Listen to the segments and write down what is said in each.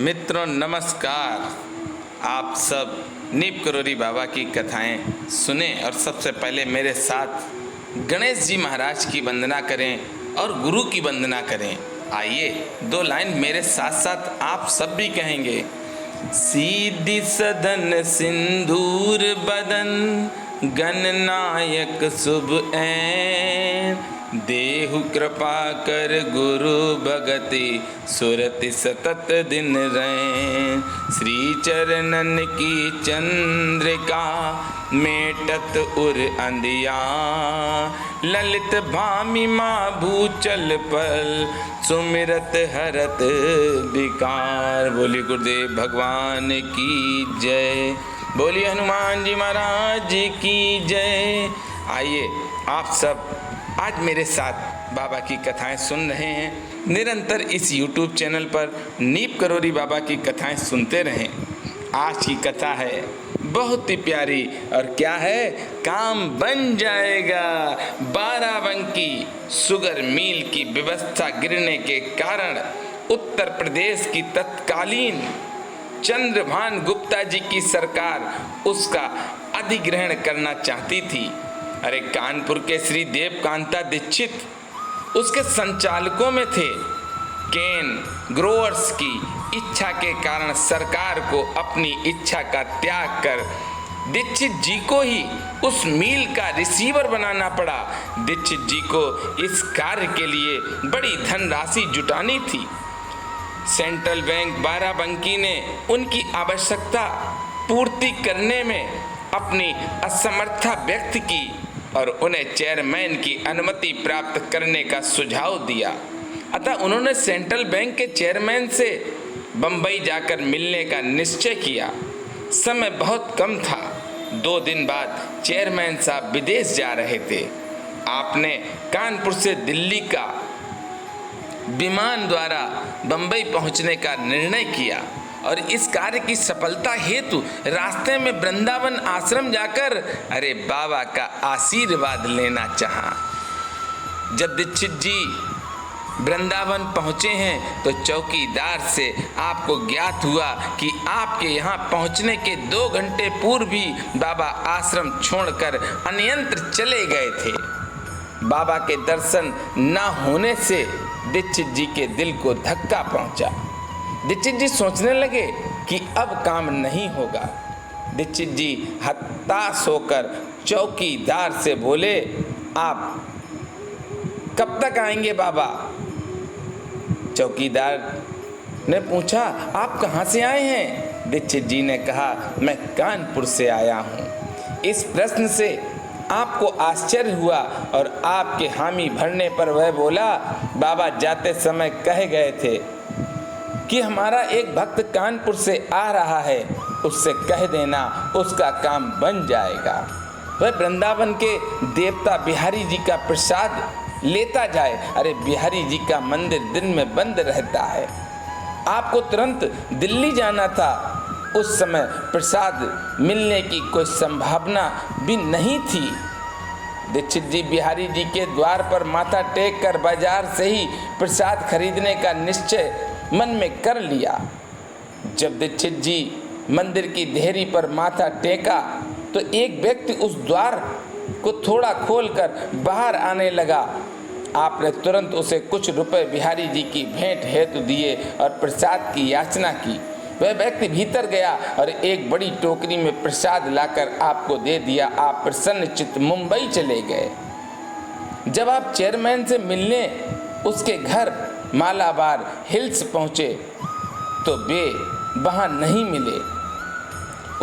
मित्रों नमस्कार। आप सब नीप करोरी बाबा की कथाएं सुने और सबसे पहले मेरे साथ गणेश जी महाराज की वंदना करें और गुरु की वंदना करें। आइए 2 लाइन मेरे साथ साथ आप सब भी कहेंगे। सीधी सदन सिंदूर बदन गणनायक शुभ ऐन देहु कृपा कर गुरु भगति सुरति सतत दिन रैन। श्री चरणन की चंद्रिका मेटत उर अंधिया ललित भामि माँ भूचल पल सुमिरत हरत विकार। बोली गुरुदेव भगवान की जय, बोली हनुमान जी महाराज की जय। आइए आप सब आज मेरे साथ बाबा की कथाएं सुन रहे हैं। निरंतर इस YouTube चैनल पर नीप करोरी बाबा की कथाएं सुनते रहें। आज की कथा है बहुत ही प्यारी और क्या है, काम बन जाएगा। बाराबंकी शुगर मिल की व्यवस्था गिरने के कारण उत्तर प्रदेश की तत्कालीन चंद्रभान गुप्ता जी की सरकार उसका अधिग्रहण करना चाहती थी। अरे कानपुर के श्री देवकांता दीक्षित उसके संचालकों में थे। केन ग्रोवर्स की इच्छा के कारण सरकार को अपनी इच्छा का त्याग कर दीक्षित जी को ही उस मिल का रिसीवर बनाना पड़ा। दीक्षित जी को इस कार्य के लिए बड़ी धनराशि जुटानी थी। सेंट्रल बैंक बाराबंकी ने उनकी आवश्यकता पूर्ति करने में अपनी असमर्थता व्यक्त की और उन्हें चेयरमैन की अनुमति प्राप्त करने का सुझाव दिया। अतः उन्होंने सेंट्रल बैंक के चेयरमैन से बंबई जाकर मिलने का निश्चय किया। समय बहुत कम था। 2 दिन बाद चेयरमैन साहब विदेश जा रहे थे। आपने कानपुर से दिल्ली का विमान द्वारा बंबई पहुंचने का निर्णय किया और इस कार्य की सफलता हेतु रास्ते में वृंदावन आश्रम जाकर अरे बाबा का आशीर्वाद लेना चाहा। जब दीक्षित जी वृंदावन पहुंचे हैं तो चौकीदार से आपको ज्ञात हुआ कि आपके यहाँ पहुंचने के 2 घंटे पूर्व ही बाबा आश्रम छोड़कर अन्यंत्र चले गए थे। बाबा के दर्शन न होने से दीक्षित जी के दिल को धक्का पहुंचा। दीक्षित जी सोचने लगे कि अब काम नहीं होगा। दीक्षित जी हताश होकर चौकीदार से बोले, आप कब तक आएंगे बाबा? चौकीदार ने पूछा, आप कहाँ से आए हैं? दीक्षित जी ने कहा, मैं कानपुर से आया हूँ। इस प्रश्न से आपको आश्चर्य हुआ और आपके हामी भरने पर वह बोला, बाबा जाते समय कह गए थे कि हमारा एक भक्त कानपुर से आ रहा है, उससे कह देना उसका काम बन जाएगा। वह वृंदावन के देवता बिहारी जी का प्रसाद लेता जाए। अरे बिहारी जी का मंदिर दिन में बंद रहता है। आपको तुरंत दिल्ली जाना था। उस समय प्रसाद मिलने की कोई संभावना भी नहीं थी। दीक्षित जी बिहारी जी के द्वार पर माथा टेक कर बाजार से ही प्रसाद खरीदने का निश्चय मन में कर लिया। जब दीक्षित जी मंदिर की देहरी पर माथा टेका तो एक व्यक्ति उस द्वार को थोड़ा खोलकर बाहर आने लगा। आपने तुरंत उसे कुछ रुपए बिहारी जी की भेंट हेतु दिए और प्रसाद की याचना की। वह व्यक्ति भीतर गया और एक बड़ी टोकरी में प्रसाद लाकर आपको दे दिया। आप प्रसन्नचित्त मुंबई चले गए। जब आप चेयरमैन से मिलने उसके घर मालाबार हिल्स पहुंचे तो वे वहां नहीं मिले।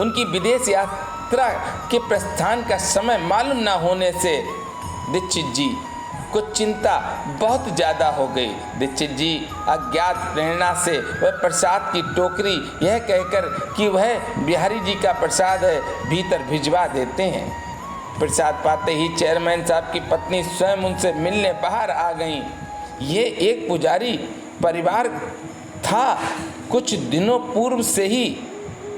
उनकी विदेश यात्रा के प्रस्थान का समय मालूम न होने से दीक्षित जी को चिंता बहुत ज़्यादा हो गई। दीक्षित जी अज्ञात प्रेरणा से वह प्रसाद की टोकरी यह कहकर कि वह बिहारी जी का प्रसाद है भीतर भिजवा देते हैं। प्रसाद पाते ही चेयरमैन साहब की पत्नी स्वयं उनसे मिलने बाहर आ गईं। ये एक पुजारी परिवार था। कुछ दिनों पूर्व से ही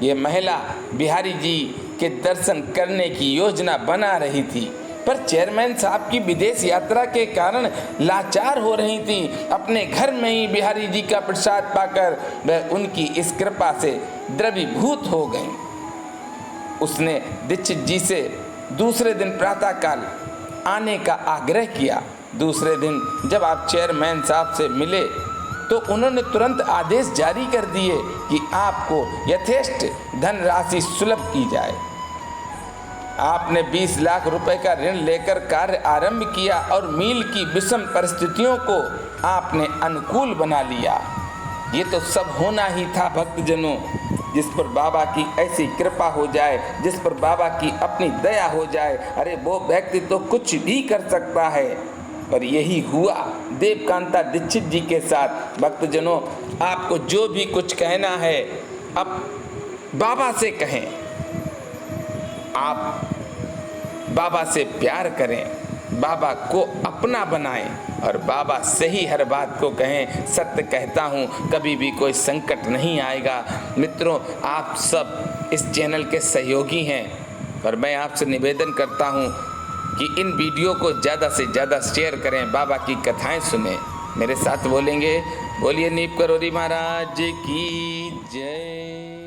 ये महिला बिहारी जी के दर्शन करने की योजना बना रही थी, पर चेयरमैन साहब की विदेश यात्रा के कारण लाचार हो रही थी। अपने घर में ही बिहारी जी का प्रसाद पाकर वह उनकी इस कृपा से द्रवीभूत हो गई। उसने दीक्षित जी से दूसरे दिन प्रातःकाल आने का आग्रह किया। दूसरे दिन जब आप चेयरमैन साहब से मिले तो उन्होंने तुरंत आदेश जारी कर दिए कि आपको यथेष्ट धनराशि सुलभ की जाए। आपने 20 लाख रुपए का ऋण लेकर कार्य आरंभ किया और मील की विषम परिस्थितियों को आपने अनुकूल बना लिया। ये तो सब होना ही था भक्तजनों। जिस पर बाबा की ऐसी कृपा हो जाए, जिस पर बाबा की अपनी दया हो जाए, अरे वो व्यक्ति तो कुछ भी कर सकता है। और यही हुआ देवकांता दीक्षित जी के साथ। भक्तजनों, आपको जो भी कुछ कहना है अब बाबा से कहें। आप बाबा से प्यार करें, बाबा को अपना बनाएं और बाबा से ही हर बात को कहें। सत्य कहता हूँ, कभी भी कोई संकट नहीं आएगा। मित्रों, आप सब इस चैनल के सहयोगी हैं और मैं आपसे निवेदन करता हूँ कि इन वीडियो को ज़्यादा से ज़्यादा शेयर करें, बाबा की कथाएं सुनें। मेरे साथ बोलेंगे, बोलिए नीप करोरी महाराज की जय।